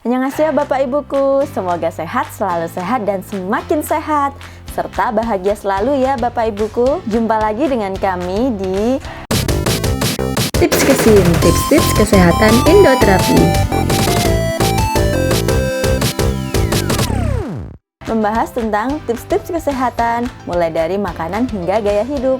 Annyeonghaseyo Bapak Ibuku, semoga sehat, selalu sehat dan semakin sehat serta bahagia selalu ya Bapak Ibuku. Jumpa lagi dengan kami di Tips Kesin, tips-tips kesehatan Indoterapi. Membahas tentang tips-tips kesehatan mulai dari makanan hingga gaya hidup.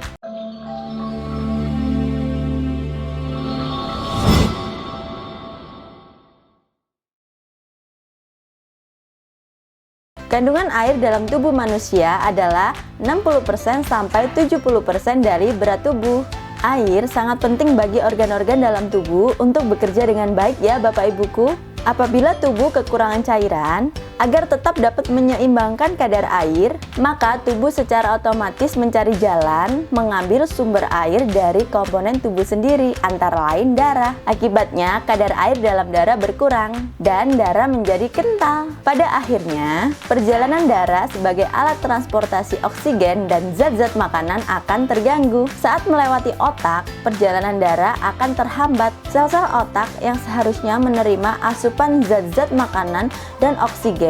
Kandungan air dalam tubuh manusia adalah 60% sampai 70% dari berat tubuh. Air sangat penting bagi organ-organ dalam tubuh untuk bekerja dengan baik ya Bapak Ibuku. Apabila tubuh kekurangan cairan, agar tetap dapat menyeimbangkan kadar air, maka tubuh secara otomatis mencari jalan mengambil sumber air dari komponen tubuh sendiri, antara lain darah. Akibatnya, kadar air dalam darah berkurang dan darah menjadi kental. Pada akhirnya, perjalanan darah sebagai alat transportasi oksigen dan zat-zat makanan akan terganggu. Saat melewati otak, perjalanan darah akan terhambat. Sel-sel otak yang seharusnya menerima asupan zat-zat makanan dan oksigen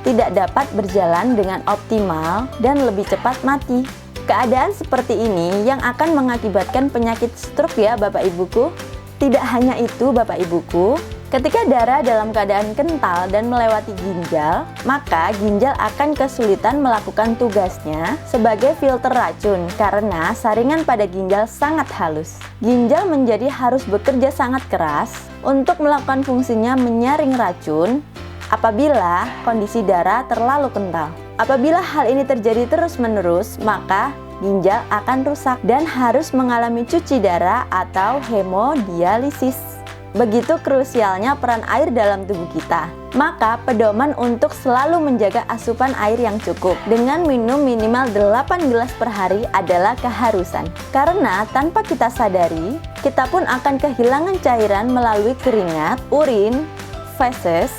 tidak dapat berjalan dengan optimal dan lebih cepat mati. Keadaan seperti ini yang akan mengakibatkan penyakit stroke ya Bapak Ibuku. Tidak hanya itu Bapak Ibuku, ketika darah dalam keadaan kental dan melewati ginjal, maka ginjal akan kesulitan melakukan tugasnya sebagai filter racun karena saringan pada ginjal sangat halus. Ginjal menjadi harus bekerja sangat keras untuk melakukan fungsinya menyaring racun apabila kondisi darah terlalu kental. Apabila hal ini terjadi terus-menerus, maka ginjal akan rusak dan harus mengalami cuci darah atau hemodialisis. Begitu krusialnya peran air dalam tubuh kita. Maka pedoman untuk selalu menjaga asupan air yang cukup dengan minum minimal 8 gelas per hari adalah keharusan. Karena tanpa kita sadari, kita pun akan kehilangan cairan melalui keringat, urin, feses,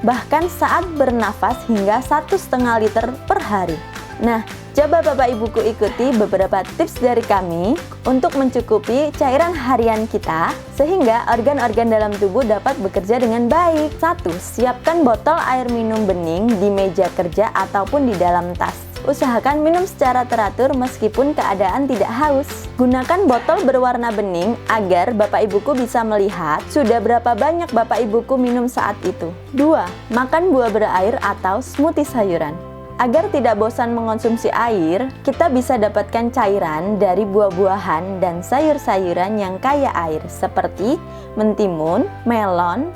bahkan saat bernafas hingga 1,5 liter per hari. Nah, coba Bapak Ibuku ikuti beberapa tips dari kami untuk mencukupi cairan harian kita sehingga organ-organ dalam tubuh dapat bekerja dengan baik. 1. Siapkan botol air minum bening di meja kerja ataupun di dalam tas. Usahakan minum secara teratur meskipun keadaan tidak haus. Gunakan botol berwarna bening agar Bapak Ibuku bisa melihat sudah berapa banyak Bapak Ibuku minum saat itu. 2. Makan buah berair atau smoothie sayuran. Agar tidak bosan mengonsumsi air, kita bisa dapatkan cairan dari buah-buahan dan sayur-sayuran yang kaya air seperti mentimun, melon,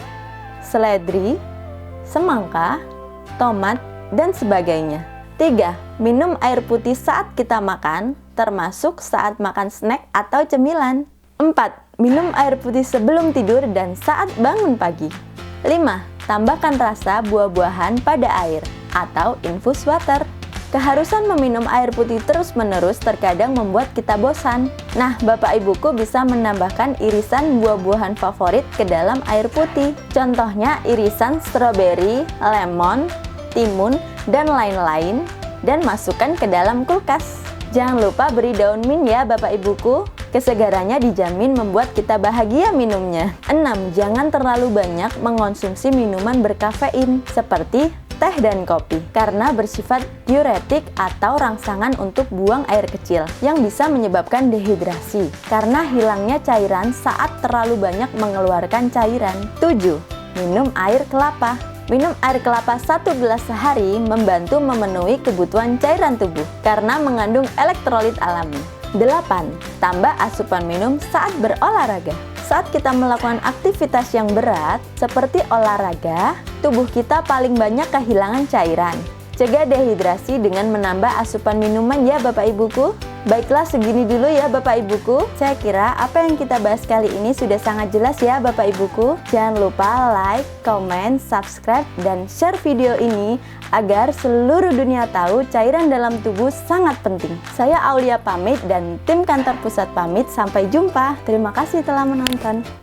seledri, semangka, tomat, dan sebagainya. 3. Minum air putih saat kita makan, termasuk saat makan snack atau cemilan. 4. Minum air putih sebelum tidur dan saat bangun pagi. 5. Tambahkan rasa buah-buahan pada air atau infus water. Keharusan meminum air putih terus-menerus terkadang membuat kita bosan. Nah, Bapak Ibuku bisa menambahkan irisan buah-buahan favorit ke dalam air putih. Contohnya irisan stroberi, lemon, timun, dan lain-lain, dan masukkan ke dalam kulkas. Jangan lupa beri daun mint ya Bapak Ibuku. Kesegarannya dijamin membuat kita bahagia minumnya. 6. Jangan terlalu banyak mengonsumsi minuman berkafein seperti teh dan kopi karena bersifat diuretik atau rangsangan untuk buang air kecil yang bisa menyebabkan dehidrasi karena hilangnya cairan saat terlalu banyak mengeluarkan cairan. 7. Minum air kelapa. Minum air kelapa 1 gelas sehari membantu memenuhi kebutuhan cairan tubuh karena mengandung elektrolit alami. 8. Tambah asupan minum saat berolahraga. Saat kita melakukan aktivitas yang berat seperti olahraga, tubuh kita paling banyak kehilangan cairan. Cegah dehidrasi dengan menambah asupan minuman ya Bapak Ibuku. Baiklah, segini dulu ya Bapak Ibuku. Saya kira apa yang kita bahas kali ini sudah sangat jelas ya Bapak Ibuku. Jangan lupa like, comment, subscribe, dan share video ini agar seluruh dunia tahu cairan dalam tubuh sangat penting. Saya Aulia pamit dan tim kantor pusat pamit. Sampai jumpa. Terima kasih telah menonton.